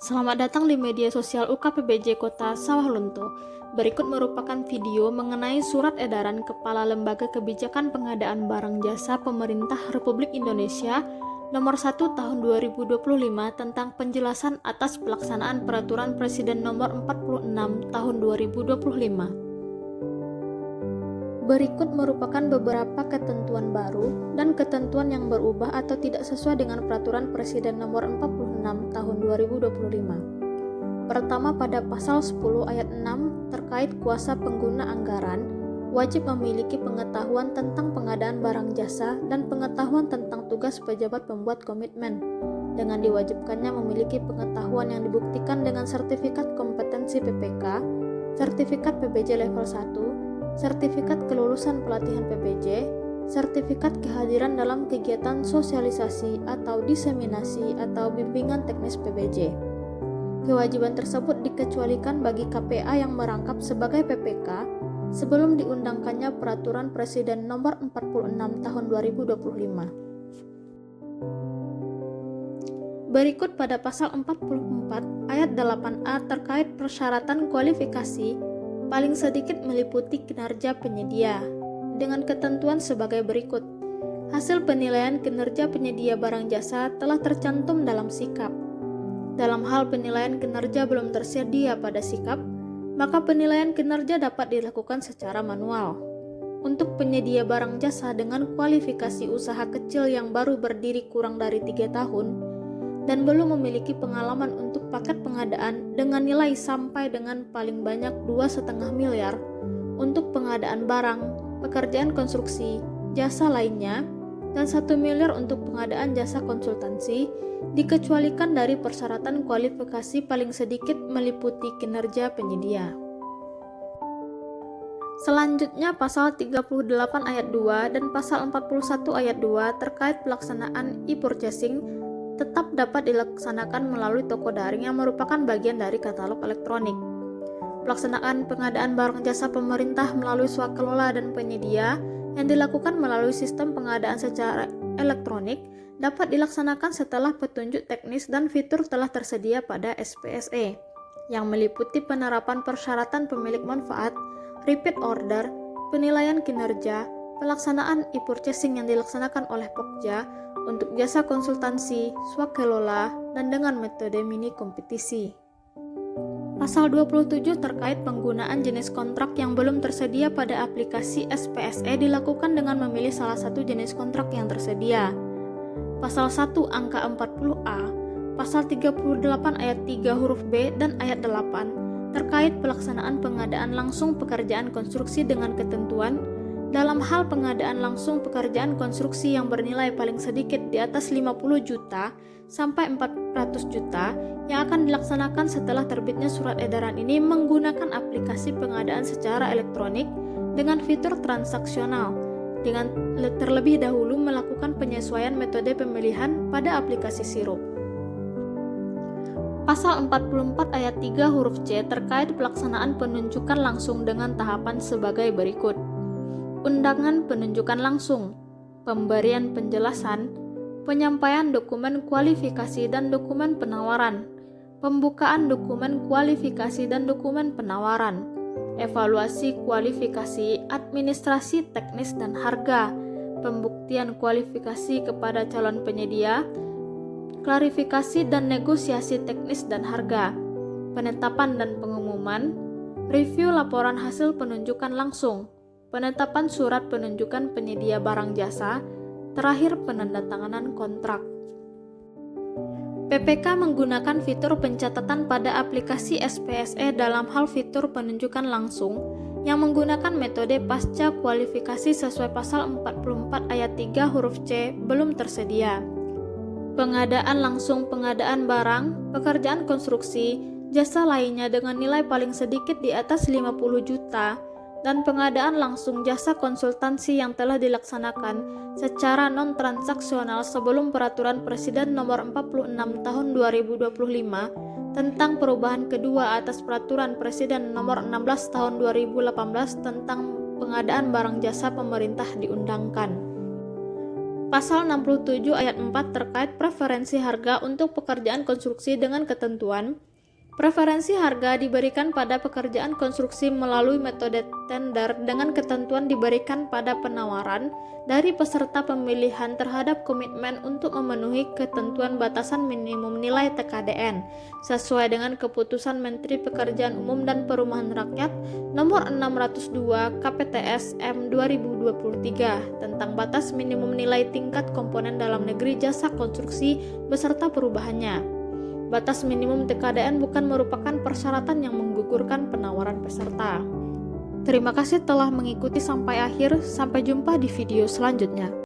Selamat datang di media sosial UKPBJ Kota Sawah Lunto. Berikut merupakan video mengenai surat edaran Kepala Lembaga Kebijakan Pengadaan Barang Jasa Pemerintah Republik Indonesia Nomor 1 Tahun 2025 tentang penjelasan atas pelaksanaan Peraturan Presiden Nomor 46 Tahun 2025. Berikut merupakan beberapa ketentuan baru dan ketentuan yang berubah atau tidak sesuai dengan Peraturan Presiden Nomor 46 Tahun 2025. Pertama, pada pasal 10 ayat 6 terkait kuasa pengguna anggaran, wajib memiliki pengetahuan tentang pengadaan barang jasa dan pengetahuan tentang tugas pejabat pembuat komitmen, dengan diwajibkannya memiliki pengetahuan yang dibuktikan dengan sertifikat kompetensi PPK, sertifikat PBJ level 1, sertifikat kelulusan pelatihan PPJ, sertifikat kehadiran dalam kegiatan sosialisasi atau diseminasi atau bimbingan teknis PPJ. Kewajiban tersebut dikecualikan bagi KPA yang merangkap sebagai PPK sebelum diundangkannya Peraturan Presiden Nomor 46 Tahun 2025. Berikut pada pasal 44 ayat 8A terkait persyaratan kualifikasi paling sedikit meliputi kinerja penyedia, dengan ketentuan sebagai berikut. Hasil penilaian kinerja penyedia barang jasa telah tercantum dalam sikap. Dalam hal penilaian kinerja belum tersedia pada sikap, maka penilaian kinerja dapat dilakukan secara manual. Untuk penyedia barang jasa dengan kualifikasi usaha kecil yang baru berdiri kurang dari 3 tahun, dan belum memiliki pengalaman untuk paket pengadaan dengan nilai sampai dengan paling banyak 2,5 miliar untuk pengadaan barang, pekerjaan konstruksi, jasa lainnya, dan 1 miliar untuk pengadaan jasa konsultansi, dikecualikan dari persyaratan kualifikasi paling sedikit meliputi kinerja penyedia. Selanjutnya pasal 38 ayat 2 dan pasal 41 ayat 2 terkait pelaksanaan e-purchasing tetap dapat dilaksanakan melalui toko daring yang merupakan bagian dari katalog elektronik. Pelaksanaan pengadaan barang jasa pemerintah melalui swakelola dan penyedia yang dilakukan melalui sistem pengadaan secara elektronik dapat dilaksanakan setelah petunjuk teknis dan fitur telah tersedia pada SPSE, yang meliputi penerapan persyaratan pemilik manfaat, repeat order, penilaian kinerja, pelaksanaan e-purchasing yang dilaksanakan oleh Pokja untuk jasa konsultansi, swakelola, dan dengan metode mini kompetisi. Pasal 27 terkait penggunaan jenis kontrak yang belum tersedia pada aplikasi SPSE dilakukan dengan memilih salah satu jenis kontrak yang tersedia. Pasal 1 angka 40A, pasal 38 ayat 3 huruf B dan ayat 8 terkait pelaksanaan pengadaan langsung pekerjaan konstruksi dengan ketentuan dalam hal pengadaan langsung pekerjaan konstruksi yang bernilai paling sedikit di atas 50 juta sampai 400 juta yang akan dilaksanakan setelah terbitnya surat edaran ini menggunakan aplikasi pengadaan secara elektronik dengan fitur transaksional, dengan terlebih dahulu melakukan penyesuaian metode pemilihan pada aplikasi sirup. Pasal 44 ayat 3 huruf C terkait pelaksanaan penunjukan langsung dengan tahapan sebagai berikut. Undangan penunjukan langsung, pemberian penjelasan, penyampaian dokumen kualifikasi dan dokumen penawaran, pembukaan dokumen kualifikasi dan dokumen penawaran, evaluasi kualifikasi, administrasi teknis dan harga, pembuktian kualifikasi kepada calon penyedia, klarifikasi dan negosiasi teknis dan harga, penetapan dan pengumuman, review laporan hasil penunjukan langsung, penetapan surat penunjukan penyedia barang jasa, terakhir penandatanganan kontrak. PPK menggunakan fitur pencatatan pada aplikasi SPSE dalam hal fitur penunjukan langsung yang menggunakan metode pasca kualifikasi sesuai pasal 44 ayat 3 huruf C belum tersedia. Pengadaan langsung pengadaan barang, pekerjaan konstruksi, jasa lainnya dengan nilai paling sedikit di atas 50 juta, dan pengadaan langsung jasa konsultansi yang telah dilaksanakan secara non-transaksional sebelum Peraturan Presiden Nomor 46 Tahun 2025 tentang perubahan kedua atas Peraturan Presiden Nomor 16 Tahun 2018 tentang pengadaan barang jasa pemerintah diundangkan. Pasal 67 ayat 4 terkait preferensi harga untuk pekerjaan konstruksi dengan ketentuan preferensi harga diberikan pada pekerjaan konstruksi melalui metode tender dengan ketentuan diberikan pada penawaran dari peserta pemilihan terhadap komitmen untuk memenuhi ketentuan batasan minimum nilai TKDN sesuai dengan keputusan Menteri Pekerjaan Umum dan Perumahan Rakyat nomor 602 KPTS M 2023 tentang batas minimum nilai tingkat komponen dalam negeri jasa konstruksi beserta perubahannya. Batas minimum TKDN bukan merupakan persyaratan yang menggugurkan penawaran peserta. Terima kasih telah mengikuti sampai akhir. Sampai jumpa di video selanjutnya.